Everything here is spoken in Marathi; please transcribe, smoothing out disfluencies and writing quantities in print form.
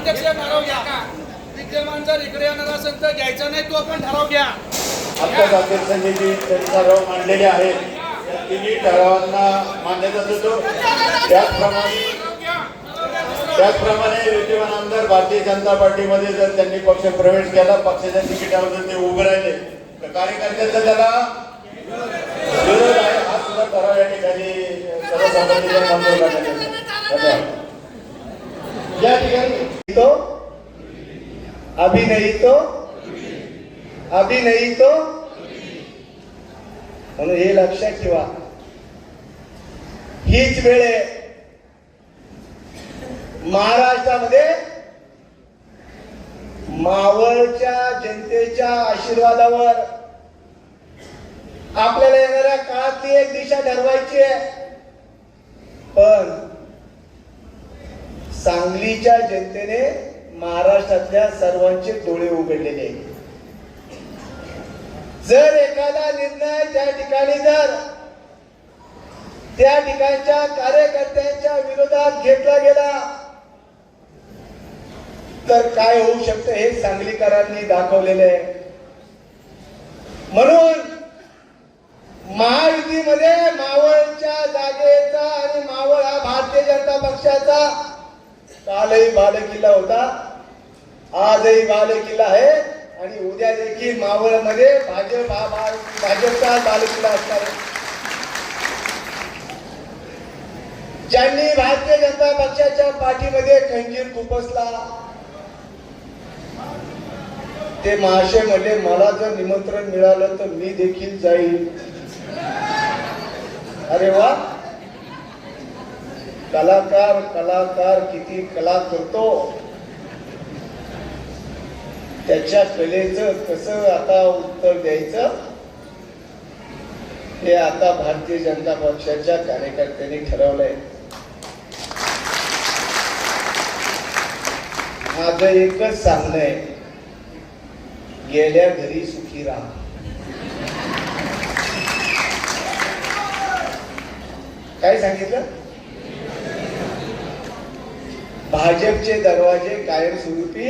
अध्यक्ष ठराव घ्या. विद्यमान जर इकडे येणार असेल तर घ्यायचा नाही, तो आपण ठराव घ्या. आत्ताच अध्यक्षांनी जी ठराव मांडलेले आहेत त्या तिन्ही ठरावांना मान्यता देतो. त्याचप्रमाणे विद्यमान आमदार भारतीय जनता पार्टीमध्ये जर त्यांनी पक्ष प्रवेश केला, पक्षाच्या तिकिटावर जर ते उभे राहिले तर कार्यकर्त्यांचा त्याला विरोध आहे. हा सुद्धा ठराव या ठिकाणी सर्वसंमतीने मंजूर करण्यात आला. या ठिकाणी तो अभी नहीं तो म्हणून हे लक्षात ठेवा. हीच वेळ आहे महाराष्ट्रामध्ये मावळच्या जनतेच्या आशीर्वादावर आपल्याला येणाऱ्या काळातली एक दिशा ठरवायची आहे. पण सांगलीच्या जनतेने महाराष्ट्रातल्या सर्वांचे डोळे उघडलेले आहेत. जर एखादा निर्णय त्या ठिकाणी जर त्या ठिकाणच्या कार्यकर्त्यांच्या विरोधात घेतला गेला तर काय होऊ शकतं हे सांगलीकरांनी दाखवलेले आहे. म्हणून महायुतीमध्ये मावळच्या जागेचा आणि मावळ हा भारतीय जनता पक्षाचा कालही बालेकिल्ला होता, आजही बालेकिल्ला आहे आणि उद्या देखील मावळमध्ये भाजपचा बालेकिल्ला असणार आहे. ज्यांनी भारतीय जनता पक्षाच्या पाठीमध्ये खंजीर खुपसला ते महाशय म्हटले, मला जर निमंत्रण मिळालं तर मी देखील जाईल. अरे वा, कलाकार किती कला करतो, त्याच्या कलेचं कसं आता उत्तर द्यायचं हे आता भारतीय जनता पक्षाच्या कार्यकर्त्यांनी ठरवलंय. माझं एकच सांगणं आहे, गेल्या घरी सुखी राहा. काय सांगितलं? भाजपचे दरवाजे कायमस्वरूपी